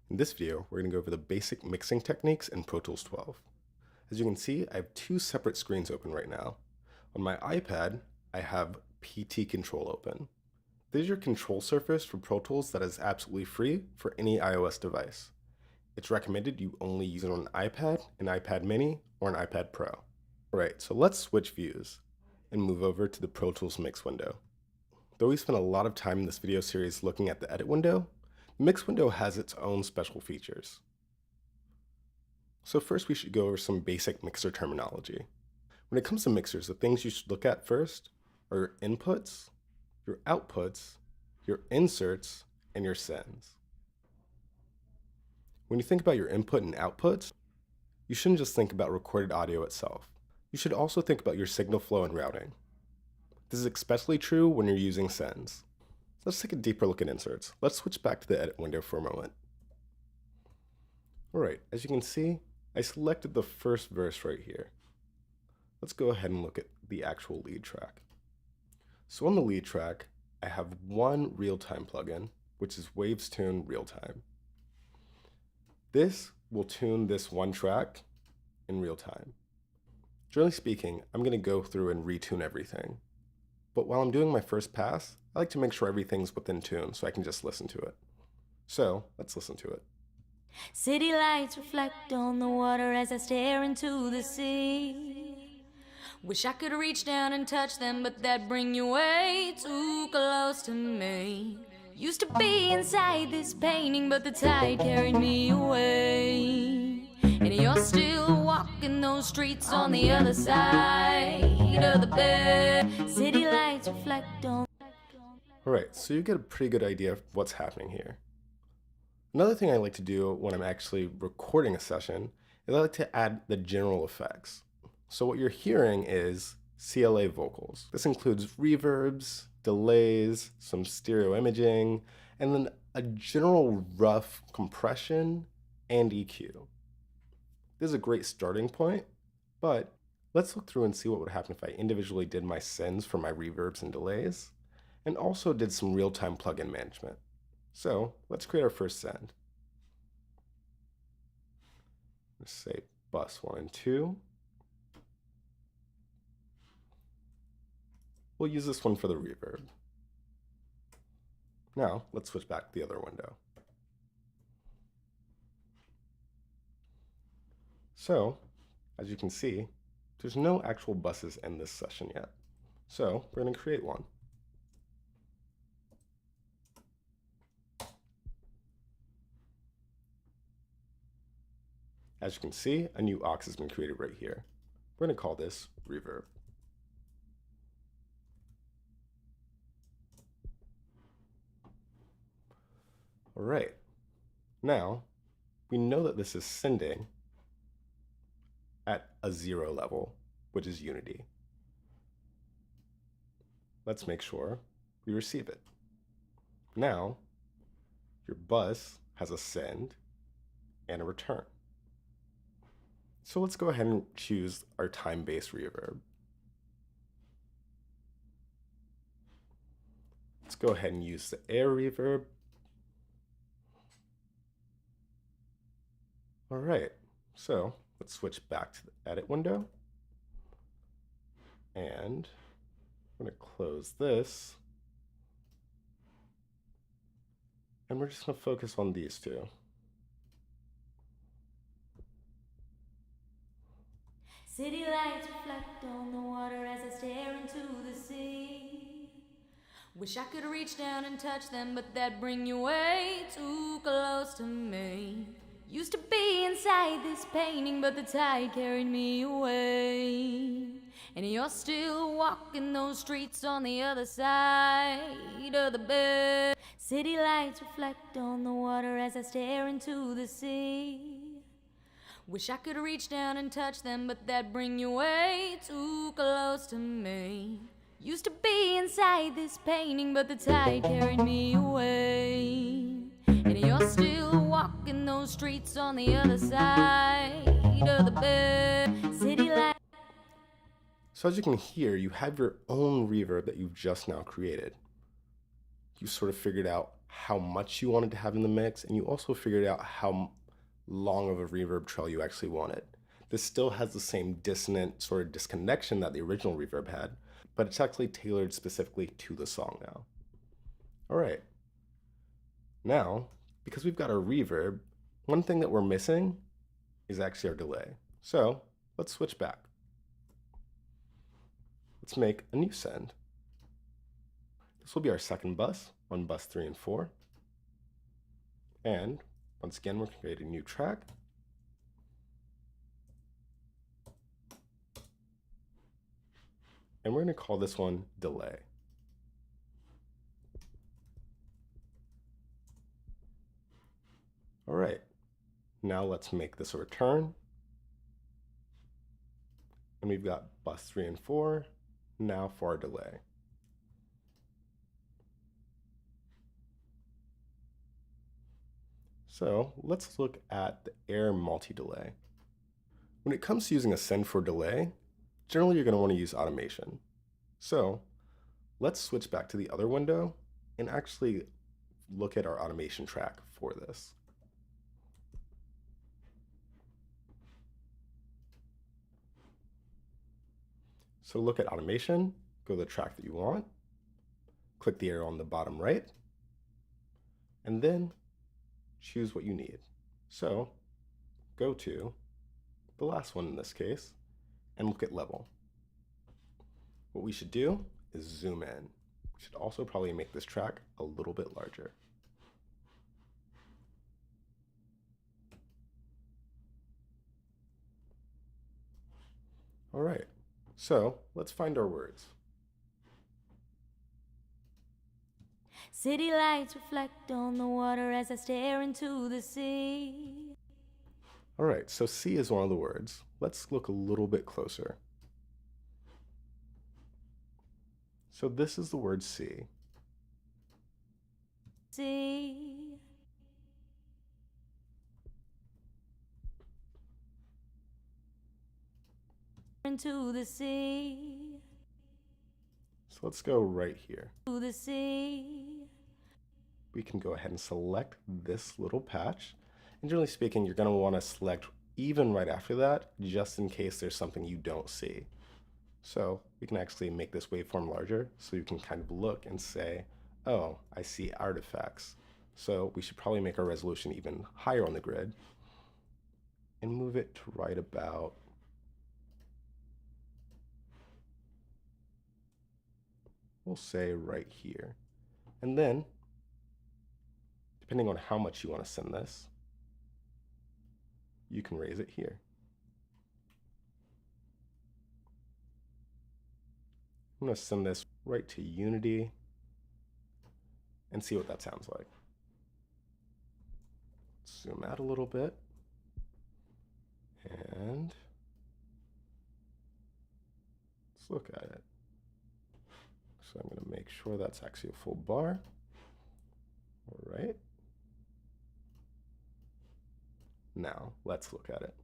In this video, we're going to go over the basic mixing techniques in Pro Tools 12. As you can see, I have two separate screens open right now. On my iPad, I have PT Control open. This is your control surface for Pro Tools that is absolutely free for any iOS device. It's recommended you only use it on an iPad mini, or an iPad Pro. Alright, so let's switch views and move over to the Pro Tools Mix window. Though we spent a lot of time in this video series looking at the Edit window, the Mix window has its own special features. So first we should go over some basic mixer terminology. When it comes to mixers, the things you should look at first are your inputs, your outputs, your inserts, and your sends. When you think about your input and outputs, you shouldn't just think about recorded audio itself. You should also think about your signal flow and routing. This is especially true when you're using sends. Let's take a deeper look at inserts. Let's switch back to the Edit window for a moment. Alright, as you can see, I selected the first verse right here. Let's go ahead and look at the actual lead track. So on the lead track, I have one real-time plugin, which is Waves Tune Real-Time. This will tune this one track in real time. Generally speaking, I'm going to go through and retune everything. But while I'm doing my first pass, I like to make sure everything's within tune so I can just listen to it. So let's listen to it. City lights reflect on the water as I stare into the sea. Wish I could reach down and touch them, but that'd bring you way too close to me. Used to be inside this painting, but the tide carried me away. And you're still walking those streets on the other side of the bed. City lights reflect on. Alright, so you get a pretty good idea of what's happening here. Another thing I like to do when I'm actually recording a session is I like to add the general effects. So what you're hearing is CLA vocals. This includes reverbs, delays, some stereo imaging, and then a general rough compression and EQ. This is a great starting point, but let's look through and see what would happen if I individually did my sends for my reverbs and delays, and also did some real-time plugin management. So let's create our first send. Let's say bus 1 and 2. We'll use this one for the reverb. Now let's switch back to the other window. So, as you can see, there's no actual buses in this session yet. So we're going to create one. As you can see, a new aux has been created right here. We're going to call this reverb. Alright, now we know that this is sending at a 0 level, which is unity. Let's make sure we receive it. Now, your bus has a send and a return. So let's go ahead and choose our time-based reverb. Let's go ahead and use the air reverb. Alright, so let's switch back to the Edit window. And I'm going to close this. And we're just going to focus on these two. City lights reflect on the water as I stare into the sea. Wish I could reach down and touch them, but that'd bring you way too close to me. Used to be inside this painting, but the tide carried me away. And you're still walking those streets on the other side of the bed. City lights reflect on the water as I stare into the sea. Wish I could reach down and touch them, but that'd bring you way too close to me. Used to be inside this painting, but the tide carried me away. And you're still walking those streets on the other side of the bed. City light. So as you can hear, you have your own reverb that you've just now created. You sort of figured out how much you wanted to have in the mix, and you also figured out how long of a reverb trail you actually wanted. This still has the same dissonant sort of disconnection that the original reverb had, but it's actually tailored specifically to the song now. All right. Now, because we've got our reverb, one thing that we're missing is actually our delay. So let's switch back. Let's make a new send. This will be our second bus on bus 3 and 4. And once again, we're creating a new track. And we're going to call this one delay. All right, now let's make this a return. And we've got bus 3 and 4 now for our delay. So let's look at the air multi-delay. When it comes to using a send for delay, generally you're going to want to use automation. So let's switch back to the other window and actually look at our automation track for this. So look at automation, go to the track that you want, click the arrow on the bottom right, and then choose what you need. So go to the last one in this case and look at level. What we should do is zoom in. We should also probably make this track a little bit larger. All right, so let's find our words. City lights reflect on the water as I stare into the sea. All right, so C is one of the words. Let's look a little bit closer. So this is the word see. See. Into the sea. So let's go right here. To the sea. We can go ahead and select this little patch. And generally speaking, you're going to want to select even right after that, just in case there's something you don't see. So we can actually make this waveform larger so you can kind of look and say, oh, I see artifacts. So we should probably make our resolution even higher on the grid and move it to right about we'll say right here. And then, depending on how much you want to send this, you can raise it here. I'm going to send this right to Unity and see what that sounds like. Zoom out a little bit. And let's look at it. So I'm going to make sure that's actually a full bar. All right. Now let's look at it.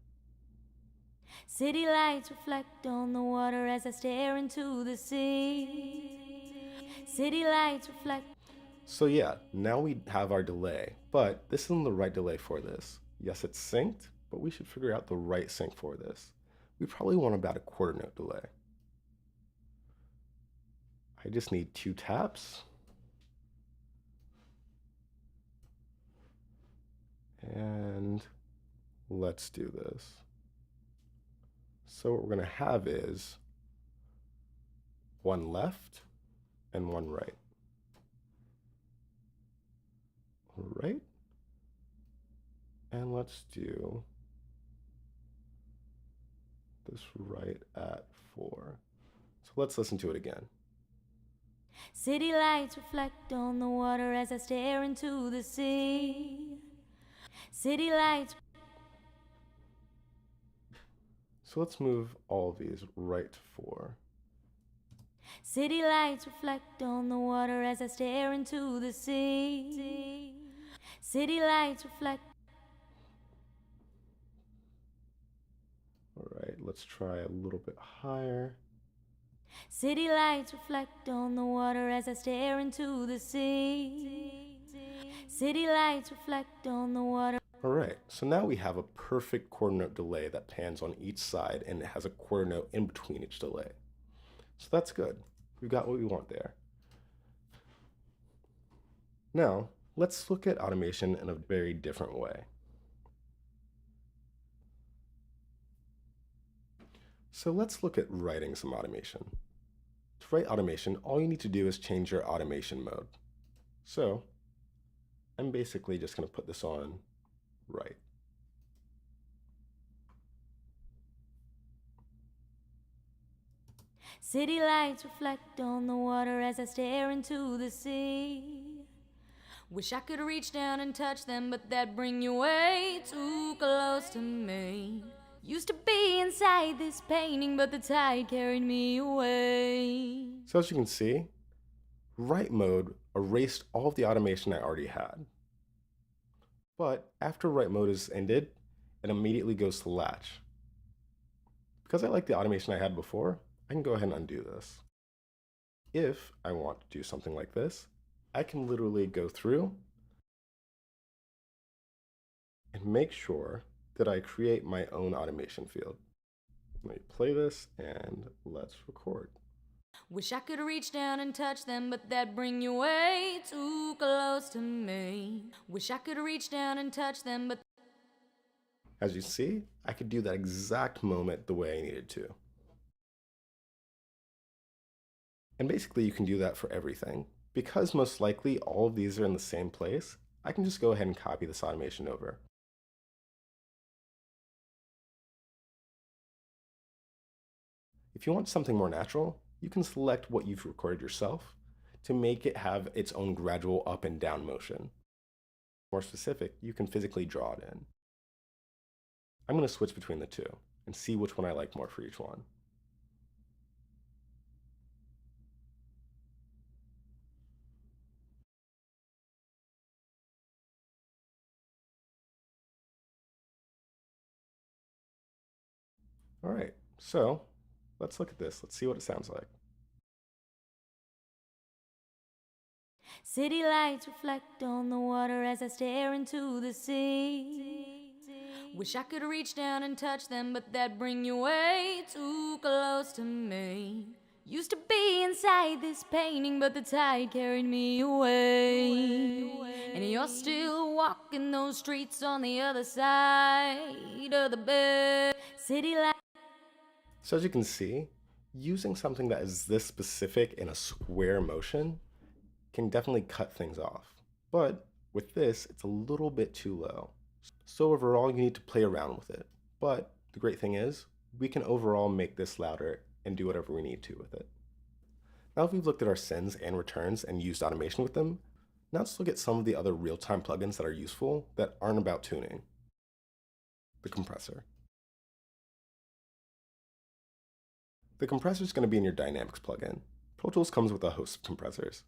City lights reflect on the water as I stare into the sea. City lights reflect. So yeah, now we have our delay, but this isn't the right delay for this. Yes, it's synced, but we should figure out the right sync for this. We probably want about a quarter note delay. I just need 2 taps. And let's do this. So what we're going to have is 1 left and 1 right. All right. And let's do this right at 4. So let's listen to it again. City lights reflect on the water as I stare into the sea. City lights. So let's move all of these right to 4. City lights reflect on the water as I stare into the sea. City lights reflect. All right, let's try a little bit higher. City lights reflect on the water as I stare into the sea. City lights reflect on the water. Alright, so now we have a perfect quarter note delay that pans on each side and it has a quarter note in between each delay. So that's good. We've got what we want there. Now, let's look at automation in a very different way. So let's look at writing some automation. To write automation, all you need to do is change your automation mode. So I'm basically just going to put this on write. City lights reflect on the water as I stare into the sea. Wish I could reach down and touch them, but that'd bring you way too close to me. Used to be inside this painting, but the tide carried me away. So as you can see, write mode erased all of the automation I already had. But after write mode is ended, it immediately goes to latch. Because I like the automation I had before, I can go ahead and undo this. If I want to do something like this, I can literally go through and make sure that I create my own automation field. Let me play this and let's record. Wish I could reach down and touch them, but that'd bring you way too close to me. Wish I could reach down and touch them, but... As you see, I could do that exact moment the way I needed to. And basically you can do that for everything. Because most likely all of these are in the same place, I can just go ahead and copy this automation over. If you want something more natural, you can select what you've recorded yourself to make it have its own gradual up and down motion. More specific, you can physically draw it in. I'm going to switch between the two and see which one I like more for each one. All right, so let's look at this. Let's see what it sounds like. City lights reflect on the water as I stare into the sea. Wish I could reach down and touch them, but that'd bring you way too close to me. Used to be inside this painting, but the tide carried me away. And you're still walking those streets on the other side of the bay. City lights. So as you can see, using something that is this specific in a square motion can definitely cut things off. But with this, it's a little bit too low. So overall, you need to play around with it. But the great thing is, we can overall make this louder and do whatever we need to with it. Now if we've looked at our sends and returns and used automation with them, now let's look at some of the other real-time plugins that are useful that aren't about tuning. The compressor. The compressor is going to be in your Dynamics plugin. Pro Tools comes with a host of compressors.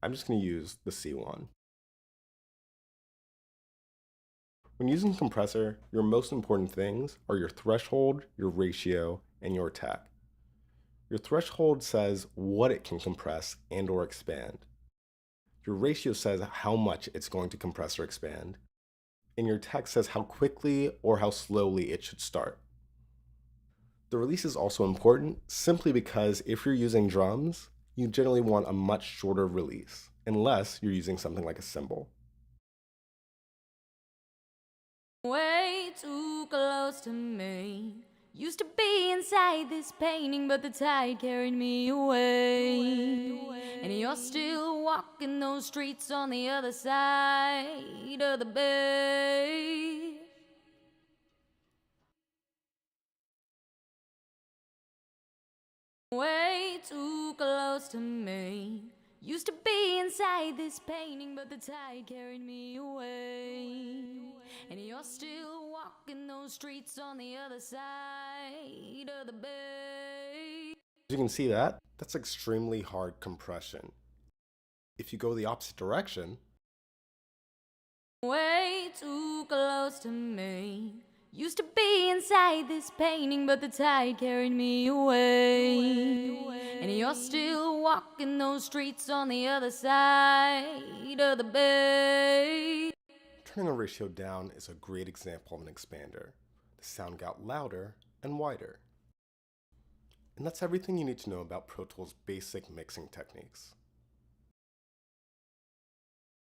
I'm just going to use the C1. When using compressor, your most important things are your threshold, your ratio, and your attack. Your threshold says what it can compress and or expand. Your ratio says how much it's going to compress or expand. And your attack says how quickly or how slowly it should start. The release is also important simply because if you're using drums, you generally want a much shorter release, unless you're using something like a cymbal. Way too close to me. Used to be inside this painting, but the tide carried me away. And you're still walking those streets on the other side of the bay. Way too close to me. Used to be inside this painting, but the tide carried me away. And you're still walking those streets on the other side of the bay. As you can see that's extremely hard compression. If you go the opposite direction, way too close to me. Used to be inside inside this painting, but the tide carried me away. And you're still walking those streets on the other side of the bay. Turning a ratio down is a great example of an expander. The sound got louder and wider. And that's everything you need to know about Pro Tools' basic mixing techniques.